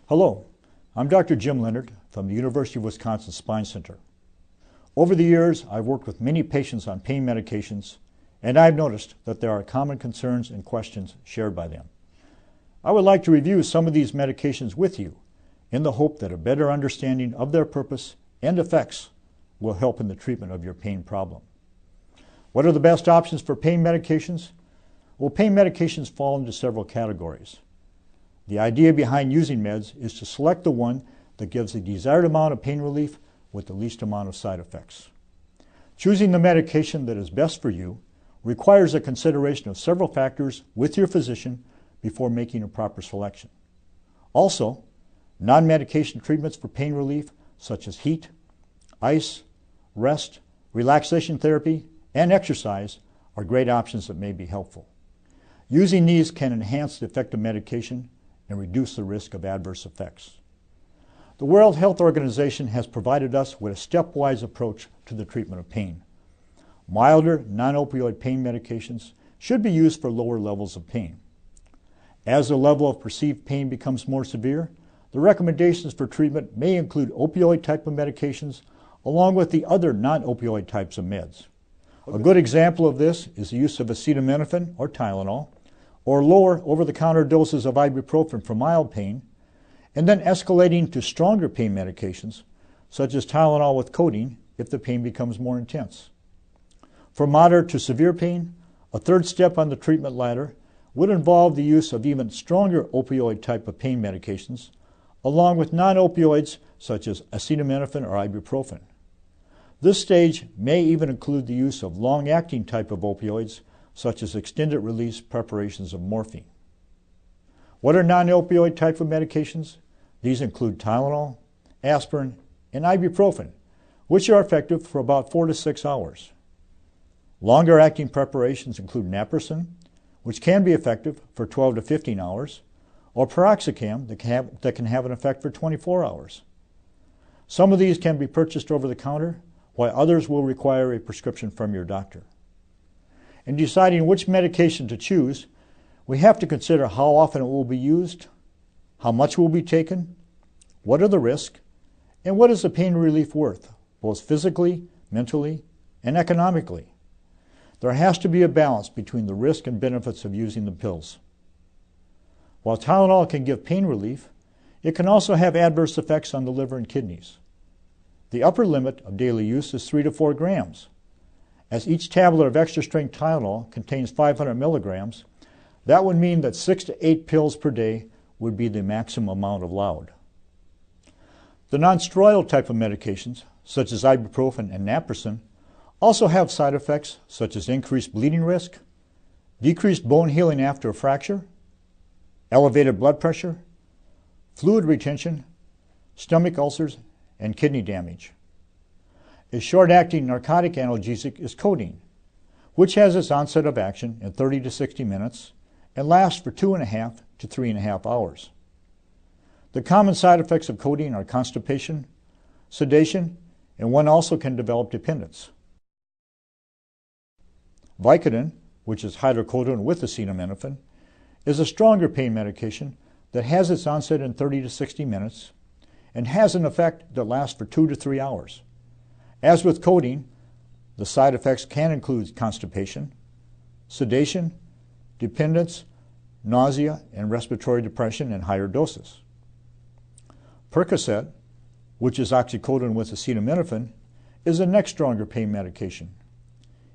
Hello, I'm Dr. Jim Leonard from the University of Wisconsin Spine Center. Over the years, I've worked with many patients on pain medications, and I've noticed that there are common concerns and questions shared by them. I would like to review some of these medications with you in the hope that a better understanding of their purpose and effects will help in the treatment of your pain problem. What are the best options for pain medications? Well, pain medications fall into several categories. The idea behind using meds is to select the one that gives the desired amount of pain relief with the least amount of side effects. Choosing the medication that is best for you requires a consideration of several factors with your physician before making a proper selection. Also, non-medication treatments for pain relief such as heat, ice, rest, relaxation therapy, and exercise are great options that may be helpful. Using these can enhance the effect of medication and reduce the risk of adverse effects. The World Health Organization has provided us with a stepwise approach to the treatment of pain. Milder, non-opioid pain medications should be used for lower levels of pain. As the level of perceived pain becomes more severe, the recommendations for treatment may include opioid type of medications along with the other non-opioid types of meds. A good example of this is the use of acetaminophen or Tylenol, or lower over-the-counter doses of ibuprofen for mild pain, and then escalating to stronger pain medications, such as Tylenol with codeine, if the pain becomes more intense. For moderate to severe pain, a third step on the treatment ladder would involve the use of even stronger opioid type of pain medications, along with non-opioids such as acetaminophen or ibuprofen. This stage may even include the use of long-acting type of opioids, such as extended-release preparations of morphine. What are non-opioid type of medications? These include Tylenol, aspirin, and ibuprofen, which are effective for about 4 to 6 hours. Longer-acting preparations include Naproxyn, which can be effective for 12 to 15 hours, or Piroxicam that can have an effect for 24 hours. Some of these can be purchased over the counter, while others will require a prescription from your doctor. In deciding which medication to choose, we have to consider how often it will be used, how much will be taken, what are the risks, and what is the pain relief worth, both physically, mentally, and economically. There has to be a balance between the risk and benefits of using the pills. While Tylenol can give pain relief, it can also have adverse effects on the liver and kidneys. The upper limit of daily use is 3 to 4 grams. As each tablet of extra-strength Tylenol contains 500 milligrams, that would mean that 6 to 8 pills per day would be the maximum amount allowed. The non-steroidal type of medications, such as ibuprofen and Naproxyn, also have side effects such as increased bleeding risk, decreased bone healing after a fracture, elevated blood pressure, fluid retention, stomach ulcers, and kidney damage. A short-acting narcotic analgesic is codeine, which has its onset of action in 30 to 60 minutes and lasts for 2.5 to 3.5 hours. The common side effects of codeine are constipation, sedation, and one also can develop dependence. VICODIN, which is hydrocodone with acetaminophen, is a stronger pain medication that has its onset in 30 to 60 minutes and has an effect that lasts for 2 to 3 hours. As with codeine, the side effects can include constipation, sedation, dependence, nausea, and respiratory depression in higher doses. PERCOCET, which is oxycodone with acetaminophen, is the next stronger pain medication.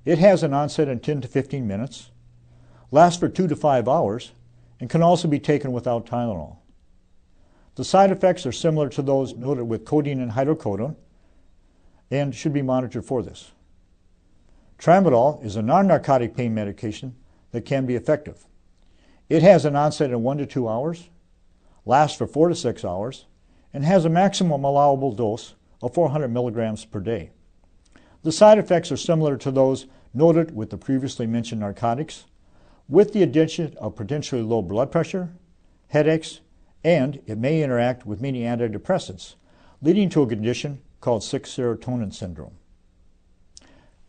It has an onset in 10 to 15 minutes, lasts for 2 to 5 hours, and can also be taken without Tylenol. The side effects are similar to those noted with codeine and hydrocodone, and should be monitored for this. TRAMADOL is a non-narcotic pain medication that can be effective. It has an onset in 1 to 2 hours, lasts for 4 to 6 hours, and has a maximum allowable dose of 400 milligrams per day. The side effects are similar to those noted with the previously mentioned narcotics, with the addition of potentially low blood pressure, headaches, and it may interact with many antidepressants, leading to a condition called 6-serotonin syndrome.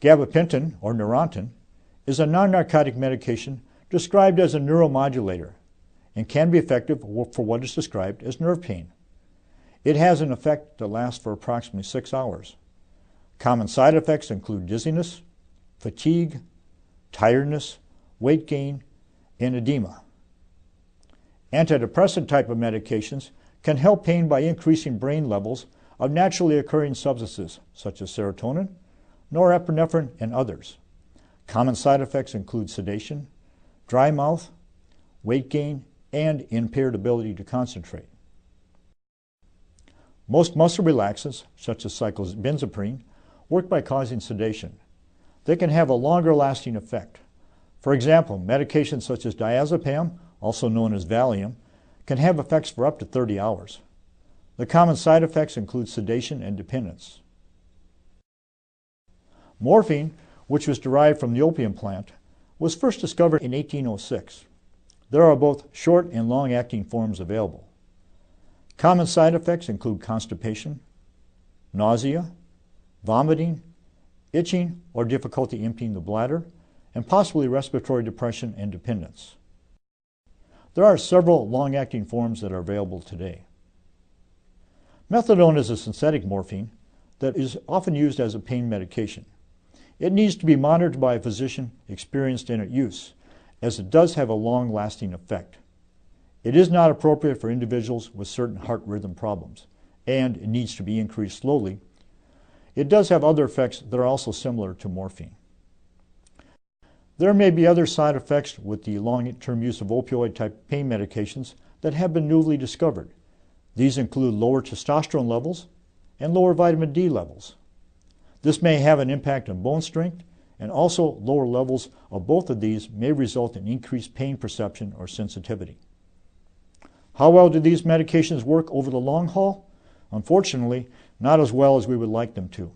Gabapentin, or Neurontin, is a non-narcotic medication described as a neuromodulator. and can be effective for what is described as nerve pain. It has an effect that lasts for approximately 6 hours. Common side effects include dizziness, fatigue, tiredness, weight gain, and edema. Antidepressant type of medications can help pain by increasing brain levels of naturally occurring substances such as serotonin, norepinephrine, and others. Common side effects include sedation, dry mouth, weight gain, and impaired ability to concentrate. Most muscle relaxants, such as Cyclobenzaprine, work by causing sedation. They can have a longer-lasting effect. For example, medications such as diazepam, also known as Valium, can have effects for up to 30 hours. The common side effects include sedation and dependence. Morphine, which was derived from the opium plant, was first discovered in 1806. There are both short and long-acting forms available. Common side effects include constipation, nausea, vomiting, itching or difficulty emptying the bladder, and possibly respiratory depression and dependence. There are several long-acting forms that are available today. Methadone is a synthetic morphine that is often used as a pain medication. It needs to be monitored by a physician experienced in its use, as it does have a long-lasting effect. It is not appropriate for individuals with certain heart rhythm problems, and it needs to be increased slowly. It does have other effects that are also similar to morphine. There may be other side effects with the long-term use of opioid-type pain medications that have been newly discovered. These include lower testosterone levels and lower vitamin D levels. This may have an impact on bone strength, and also lower levels of both of these may result in increased pain perception or sensitivity. How well do these medications work over the long haul? Unfortunately, not as well as we would like them to.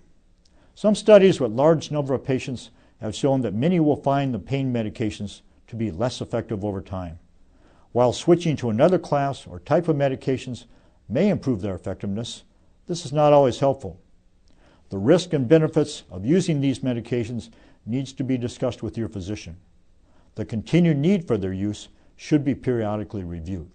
Some studies with large number of patients have shown that many will find the pain medications to be less effective over time, while switching to another class or type of medications may improve their effectiveness. This is not always helpful. The risks and benefits of using these medications needs to be discussed with your physician. The continued need for their use should be periodically reviewed.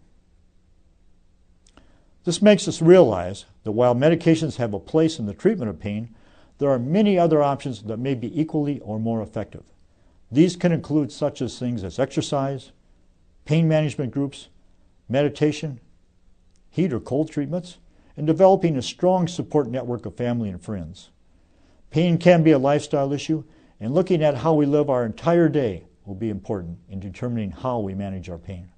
This makes us realize that while medications have a place in the treatment of pain, there are many other options that may be equally or more effective. These can include such as things as exercise, pain management groups, meditation, heat or cold treatments, and developing a strong support network of family and friends. Pain can be a lifestyle issue, and looking at how we live our entire day will be important in determining how we manage our pain.